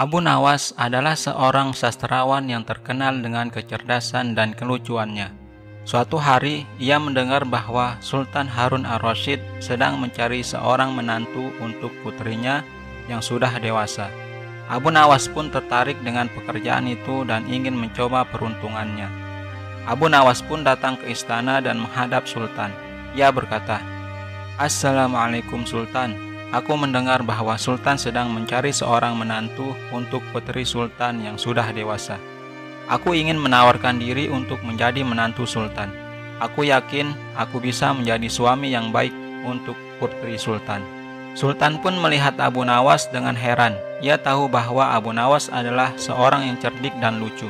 Abu Nawas adalah seorang sastrawan yang terkenal dengan kecerdasan dan kelucuannya. Suatu hari, ia mendengar bahwa Sultan Harun ar-Rasyid sedang mencari seorang menantu untuk putrinya yang sudah dewasa. Abu Nawas pun tertarik dengan pekerjaan itu dan ingin mencoba peruntungannya. Abu Nawas pun datang ke istana dan menghadap Sultan. Ia berkata, "Assalamualaikum Sultan. Aku mendengar bahwa Sultan sedang mencari seorang menantu untuk putri Sultan yang sudah dewasa. Aku ingin menawarkan diri untuk menjadi menantu Sultan. Aku yakin aku bisa menjadi suami yang baik untuk putri Sultan." Sultan pun melihat Abu Nawas dengan heran. Ia tahu bahwa Abu Nawas adalah seorang yang cerdik dan lucu,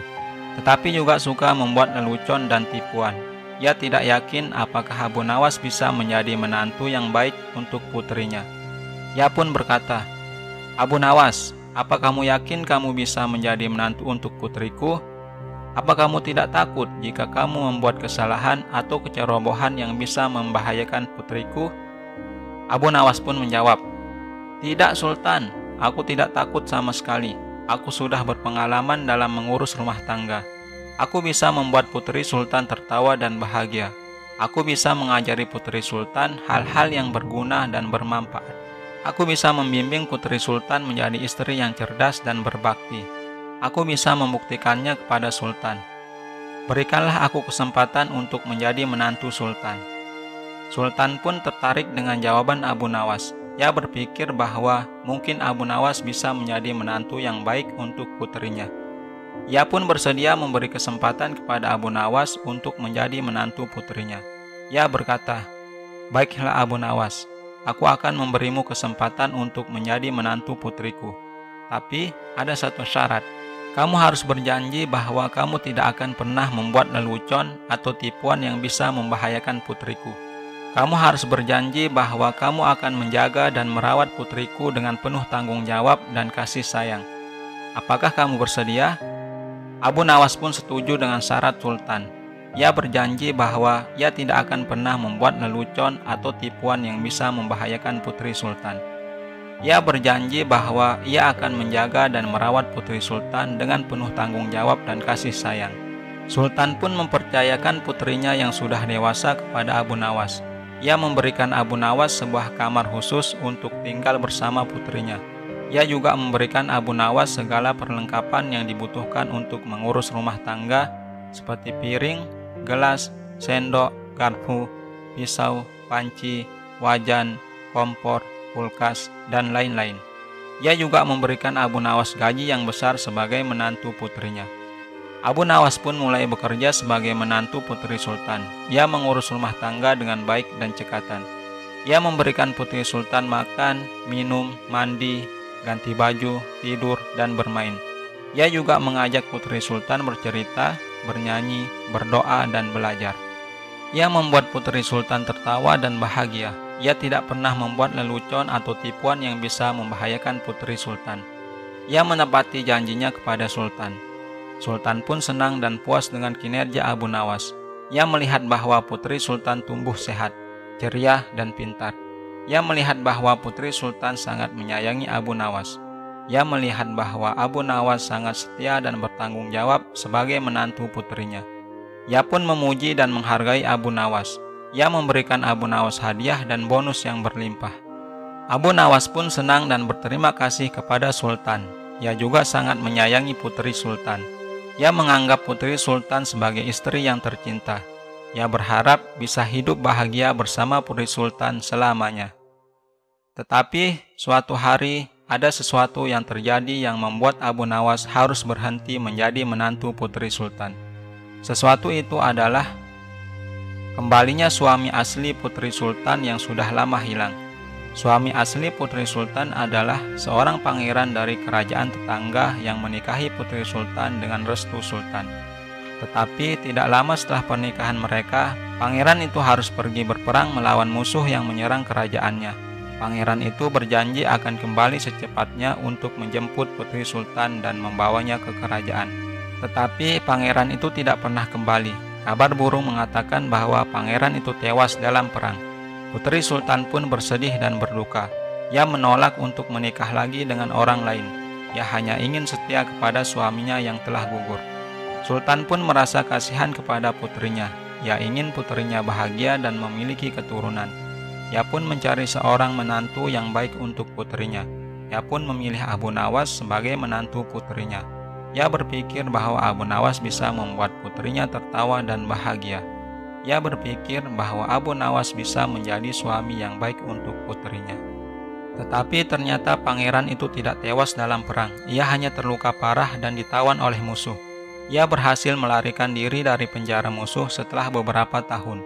tetapi juga suka membuat lelucon dan tipuan. Ia tidak yakin apakah Abu Nawas bisa menjadi menantu yang baik untuk putrinya. Ia pun berkata, "Abu Nawas, apa kamu yakin kamu bisa menjadi menantu untuk putriku? Apa kamu tidak takut jika kamu membuat kesalahan atau kecerobohan yang bisa membahayakan putriku?" Abu Nawas pun menjawab, "Tidak Sultan, aku tidak takut sama sekali. Aku sudah berpengalaman dalam mengurus rumah tangga. Aku bisa membuat putri Sultan tertawa dan bahagia. Aku bisa mengajari putri Sultan hal-hal yang berguna dan bermanfaat. Aku bisa membimbing putri Sultan menjadi istri yang cerdas dan berbakti. Aku bisa membuktikannya kepada Sultan. Berikanlah aku kesempatan untuk menjadi menantu Sultan." Sultan pun tertarik dengan jawaban Abu Nawas. Ia berpikir bahwa mungkin Abu Nawas bisa menjadi menantu yang baik untuk putrinya. Ia pun bersedia memberi kesempatan kepada Abu Nawas untuk menjadi menantu putrinya. Ia berkata, "Baiklah Abu Nawas, aku akan memberimu kesempatan untuk menjadi menantu putriku. Tapi ada satu syarat. Kamu harus berjanji bahwa kamu tidak akan pernah membuat lelucon atau tipuan yang bisa membahayakan putriku. Kamu harus berjanji bahwa kamu akan menjaga dan merawat putriku dengan penuh tanggung jawab dan kasih sayang. Apakah kamu bersedia?" Abu Nawas pun setuju dengan syarat Sultan. Ia berjanji bahwa ia tidak akan pernah membuat lelucon atau tipuan yang bisa membahayakan putri Sultan. Ia berjanji bahwa ia akan menjaga dan merawat putri Sultan dengan penuh tanggung jawab dan kasih sayang. Sultan pun mempercayakan putrinya yang sudah dewasa kepada Abu Nawas. Ia memberikan Abu Nawas sebuah kamar khusus untuk tinggal bersama putrinya. Ia juga memberikan Abu Nawas segala perlengkapan yang dibutuhkan untuk mengurus rumah tangga seperti piring, gelas, sendok, garpu, pisau, panci, wajan, kompor, kulkas, dan lain-lain. Ia juga memberikan Abu Nawas gaji yang besar sebagai menantu putrinya. Abu Nawas pun mulai bekerja sebagai menantu putri Sultan. Ia mengurus rumah tangga dengan baik dan cekatan. Ia memberikan putri Sultan makan, minum, mandi, ganti baju, tidur, dan bermain. Ia juga mengajak putri Sultan bercerita, bernyanyi, berdoa, dan belajar. Ia membuat putri Sultan tertawa dan bahagia. Ia tidak pernah membuat lelucon atau tipuan yang bisa membahayakan putri Sultan. Ia menepati janjinya kepada Sultan. Sultan pun senang dan puas dengan kinerja Abu Nawas. Ia melihat bahwa putri Sultan tumbuh sehat, ceria, dan pintar. Ia melihat bahwa putri Sultan sangat menyayangi Abu Nawas. Ia melihat bahwa Abu Nawas sangat setia dan bertanggung jawab sebagai menantu putrinya. Ia pun memuji dan menghargai Abu Nawas. Ia memberikan Abu Nawas hadiah dan bonus yang berlimpah. Abu Nawas pun senang dan berterima kasih kepada Sultan. Ia juga sangat menyayangi putri Sultan. Ia menganggap putri Sultan sebagai istri yang tercinta. Ia berharap bisa hidup bahagia bersama putri Sultan selamanya. Tetapi suatu hari ada sesuatu yang terjadi yang membuat Abu Nawas harus berhenti menjadi menantu putri Sultan. Sesuatu itu adalah kembalinya suami asli putri Sultan yang sudah lama hilang. Suami asli putri Sultan adalah seorang pangeran dari kerajaan tetangga yang menikahi putri Sultan dengan restu Sultan. Tetapi tidak lama setelah pernikahan mereka, pangeran itu harus pergi berperang melawan musuh yang menyerang kerajaannya. Pangeran itu berjanji akan kembali secepatnya untuk menjemput putri Sultan dan membawanya ke kerajaan. Tetapi pangeran itu tidak pernah kembali. Kabar burung mengatakan bahwa pangeran itu tewas dalam perang. Putri Sultan pun bersedih dan berduka. Ia menolak untuk menikah lagi dengan orang lain. Ia hanya ingin setia kepada suaminya yang telah gugur. Sultan pun merasa kasihan kepada putrinya. Ia ingin putrinya bahagia dan memiliki keturunan. Ia pun mencari seorang menantu yang baik untuk putrinya. Ia pun memilih Abu Nawas sebagai menantu putrinya. Ia berpikir bahwa Abu Nawas bisa membuat putrinya tertawa dan bahagia. Ia berpikir bahwa Abu Nawas bisa menjadi suami yang baik untuk putrinya. Tetapi ternyata pangeran itu tidak tewas dalam perang. Ia hanya terluka parah dan ditawan oleh musuh. Ia berhasil melarikan diri dari penjara musuh setelah beberapa tahun.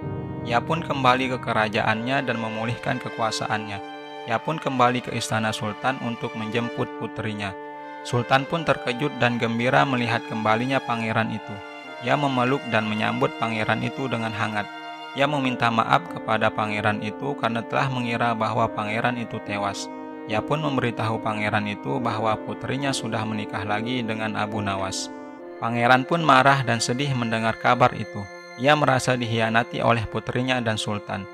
Ia pun kembali ke kerajaannya dan memulihkan kekuasaannya. Ia pun kembali ke istana sultan untuk menjemput putrinya. Sultan pun terkejut dan gembira melihat kembalinya pangeran itu. Ia memeluk dan menyambut pangeran itu dengan hangat. Ia meminta maaf kepada pangeran itu karena telah mengira bahwa pangeran itu tewas. Ia pun memberitahu pangeran itu bahwa putrinya sudah menikah lagi dengan Abu Nawas. Pangeran pun marah dan sedih mendengar kabar itu. Ia merasa dikhianati oleh putrinya dan sultan.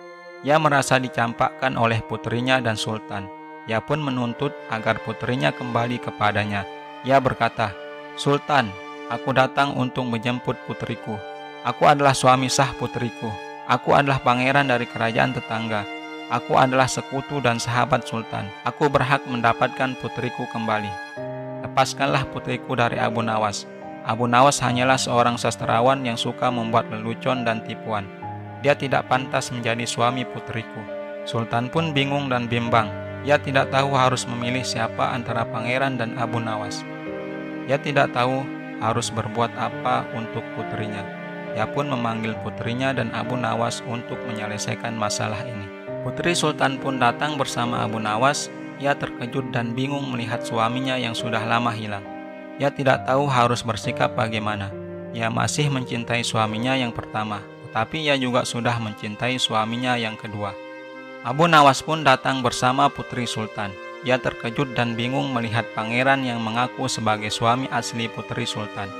Ia merasa dicampakkan oleh putrinya dan sultan. Ia pun menuntut agar putrinya kembali kepadanya. Ia berkata, "Sultan, aku datang untuk menjemput putriku. Aku adalah suami sah putriku. Aku adalah pangeran dari kerajaan tetangga. Aku adalah sekutu dan sahabat sultan. Aku berhak mendapatkan putriku kembali. Lepaskanlah putriku dari Abu Nawas. Abu Nawas hanyalah seorang sastrawan yang suka membuat lelucon dan tipuan. Dia tidak pantas menjadi suami putriku." Sultan pun bingung dan bimbang. Ia tidak tahu harus memilih siapa antara pangeran dan Abu Nawas. Ia tidak tahu harus berbuat apa untuk putrinya. Ia pun memanggil putrinya dan Abu Nawas untuk menyelesaikan masalah ini. Putri Sultan pun datang bersama Abu Nawas. Ia terkejut dan bingung melihat suaminya yang sudah lama hilang. Ia tidak tahu harus bersikap bagaimana. Ia masih mencintai suaminya yang pertama, tetapi ia juga sudah mencintai suaminya yang kedua. Abu Nawas pun datang bersama putri Sultan. Ia terkejut dan bingung melihat pangeran yang mengaku sebagai suami asli putri Sultan.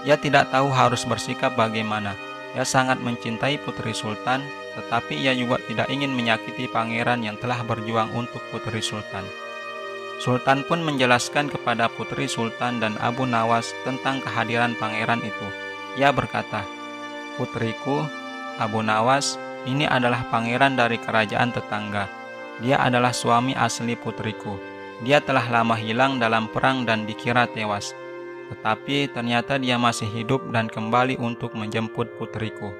Ia tidak tahu harus bersikap bagaimana. Ia sangat mencintai putri Sultan, tetapi ia juga tidak ingin menyakiti pangeran yang telah berjuang untuk putri Sultan. Sultan pun menjelaskan kepada putri Sultan dan Abu Nawas tentang kehadiran pangeran itu. Ia berkata, "Putriku, Abu Nawas, ini adalah pangeran dari kerajaan tetangga. Dia adalah suami asli putriku. Dia telah lama hilang dalam perang dan dikira tewas. Tetapi ternyata dia masih hidup dan kembali untuk menjemput putriku.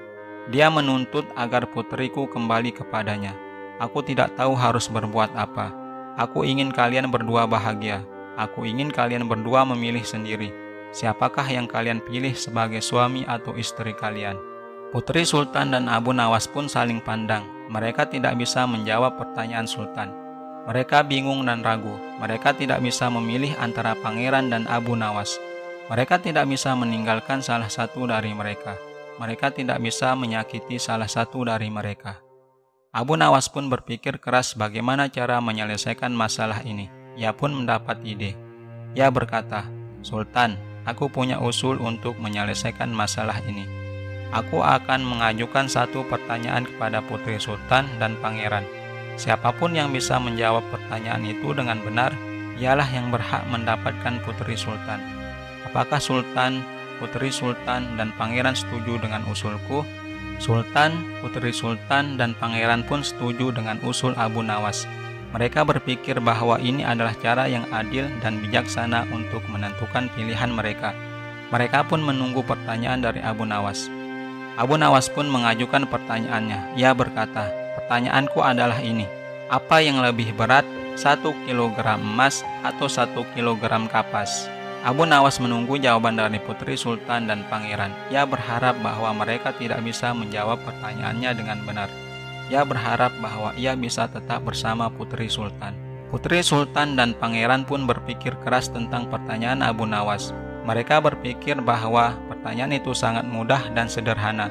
Dia menuntut agar putriku kembali kepadanya. Aku tidak tahu harus berbuat apa. Aku ingin kalian berdua bahagia. Aku ingin kalian berdua memilih sendiri. Siapakah yang kalian pilih sebagai suami atau istri kalian?" Putri Sultan dan Abu Nawas pun saling pandang. Mereka tidak bisa menjawab pertanyaan Sultan. Mereka bingung dan ragu. Mereka tidak bisa memilih antara pangeran dan Abu Nawas. Mereka tidak bisa meninggalkan salah satu dari mereka. Mereka tidak bisa menyakiti salah satu dari mereka. Abu Nawas pun berpikir keras bagaimana cara menyelesaikan masalah ini. Ia pun mendapat ide. Ia berkata, "Sultan, aku punya usul untuk menyelesaikan masalah ini. Aku akan mengajukan satu pertanyaan kepada putri Sultan dan pangeran. Siapapun yang bisa menjawab pertanyaan itu dengan benar, ialah yang berhak mendapatkan putri Sultan. Apakah Sultan, putri Sultan, dan pangeran setuju dengan usulku?" Sultan, putri Sultan, dan pangeran pun setuju dengan usul Abu Nawas. Mereka berpikir bahwa ini adalah cara yang adil dan bijaksana untuk menentukan pilihan mereka. Mereka pun menunggu pertanyaan dari Abu Nawas. Abu Nawas pun mengajukan pertanyaannya. Ia berkata, "Pertanyaanku adalah ini. Apa yang lebih berat, 1 kilogram emas atau 1 kilogram kapas?" Abu Nawas menunggu jawaban dari putri Sultan dan pangeran. Ia berharap bahwa mereka tidak bisa menjawab pertanyaannya dengan benar. Ia berharap bahwa ia bisa tetap bersama putri Sultan. Putri Sultan dan pangeran pun berpikir keras tentang pertanyaan Abu Nawas. Mereka berpikir bahwa pertanyaan itu sangat mudah dan sederhana.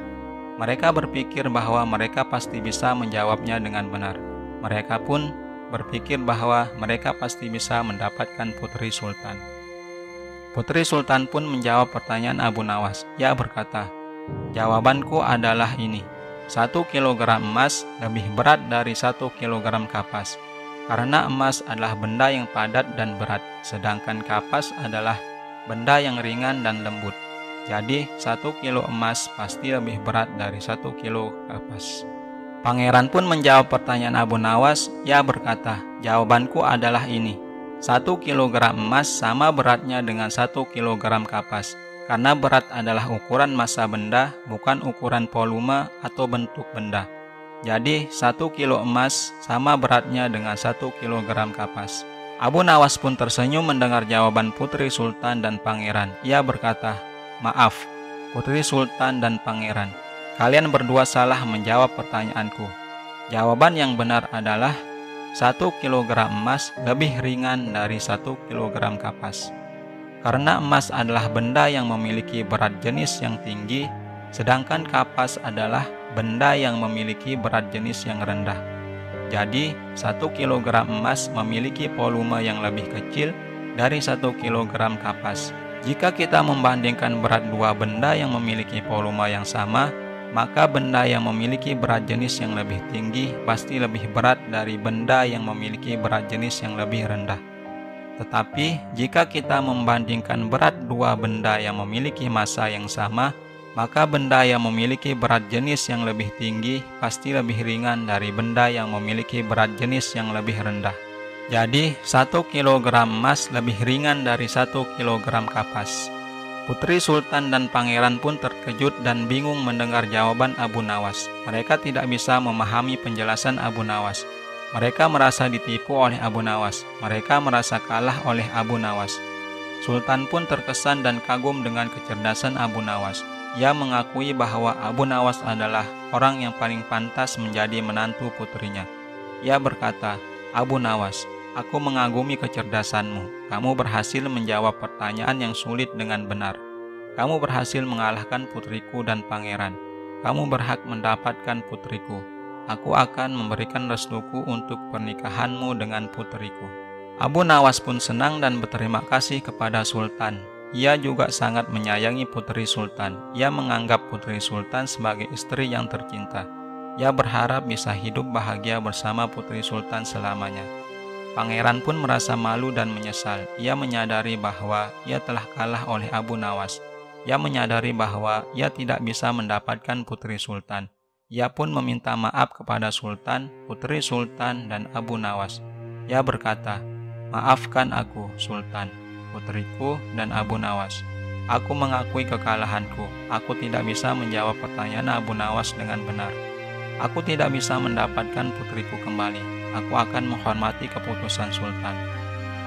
Mereka berpikir bahwa mereka pasti bisa menjawabnya dengan benar. Mereka pun berpikir bahwa mereka pasti bisa mendapatkan putri Sultan. Putri Sultan pun menjawab pertanyaan Abu Nawas. Ia berkata, "Jawabanku adalah ini. 1 kilogram emas lebih berat dari 1 kilogram kapas. karena emas adalah benda yang padat dan berat, sedangkan kapas adalah benda yang ringan dan lembut. Jadi 1 kilo emas pasti lebih berat dari 1 kilo kapas. Pangeran pun menjawab pertanyaan Abu Nawas. Ia berkata, jawabanku adalah ini. 1 kilogram emas sama beratnya dengan 1 kilogram kapas. Karena berat adalah ukuran massa benda, bukan ukuran volume atau bentuk benda. Jadi 1 kilo emas sama beratnya dengan 1 kilogram kapas. Abu Nawas pun tersenyum mendengar jawaban Putri Sultan dan Pangeran. Ia berkata, maaf, Putri Sultan dan Pangeran, kalian berdua salah menjawab pertanyaanku. Jawaban yang benar adalah 1 kilogram emas lebih ringan dari 1 kilogram kapas. Karena emas adalah benda yang memiliki berat jenis yang tinggi, sedangkan kapas adalah benda yang memiliki berat jenis yang rendah. Jadi, 1 kilogram emas memiliki volume yang lebih kecil dari 1 kilogram kapas. Jika kita membandingkan berat dua benda yang memiliki volume yang sama, maka benda yang memiliki berat jenis yang lebih tinggi pasti lebih berat dari benda yang memiliki berat jenis yang lebih rendah. Tetapi, jika kita membandingkan berat dua benda yang memiliki massa yang sama, maka benda yang memiliki berat jenis yang lebih tinggi pasti lebih ringan dari benda yang memiliki berat jenis yang lebih rendah. Jadi, 1 kilogram emas lebih ringan dari 1 kilogram kapas. Putri Sultan dan Pangeran pun terkejut dan bingung mendengar jawaban Abu Nawas. Mereka tidak bisa memahami penjelasan Abu Nawas. Mereka merasa ditipu oleh Abu Nawas. Mereka merasa kalah oleh Abu Nawas. Sultan pun terkesan dan kagum dengan kecerdasan Abu Nawas. Ia mengakui bahwa Abu Nawas adalah orang yang paling pantas menjadi menantu putrinya. Ia berkata, Abu Nawas, aku mengagumi kecerdasanmu. Kamu berhasil menjawab pertanyaan yang sulit dengan benar. Kamu berhasil mengalahkan putriku dan pangeran. Kamu berhak mendapatkan putriku. Aku akan memberikan restuku untuk pernikahanmu dengan putriku. Abu Nawas pun senang dan berterima kasih kepada Sultan. Ia juga sangat menyayangi Putri Sultan. Ia menganggap Putri Sultan sebagai istri yang tercinta. Ia berharap bisa hidup bahagia bersama Putri Sultan selamanya. Pangeran pun merasa malu dan menyesal. Ia menyadari bahwa ia telah kalah oleh Abu Nawas. Ia menyadari bahwa ia tidak bisa mendapatkan Putri Sultan. Ia pun meminta maaf kepada Sultan, Putri Sultan, dan Abu Nawas. Ia berkata, maafkan aku, Sultan, putriku, dan Abu Nawas. Aku mengakui kekalahanku. Aku tidak bisa menjawab pertanyaan Abu Nawas dengan benar. Aku tidak bisa mendapatkan putriku kembali. Aku akan menghormati keputusan Sultan.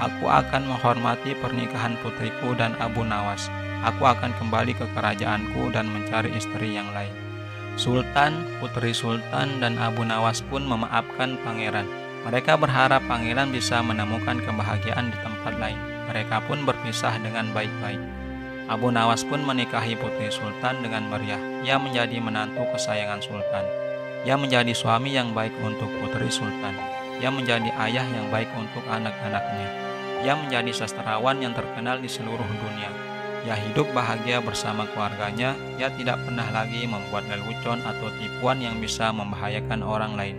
Aku akan menghormati pernikahan putriku dan Abu Nawas. Aku akan kembali ke kerajaanku dan mencari istri yang lain. Sultan, Putri Sultan, dan Abu Nawas pun memaafkan pangeran. Mereka berharap pangeran bisa menemukan kebahagiaan di tempat lain. Mereka pun berpisah dengan baik-baik. Abu Nawas pun menikahi Putri Sultan dengan meriah. Ia menjadi menantu kesayangan Sultan. Ia menjadi suami yang baik untuk Putri Sultan. Ia menjadi ayah yang baik untuk anak-anaknya. Ia menjadi sastrawan yang terkenal di seluruh dunia. Ia hidup bahagia bersama keluarganya. Ia tidak pernah lagi membuat lelucon atau tipuan yang bisa membahayakan orang lain.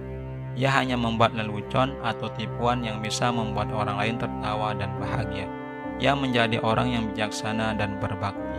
Ia hanya membuat lelucon atau tipuan yang bisa membuat orang lain tertawa dan bahagia. Ia menjadi orang yang bijaksana dan berbakti.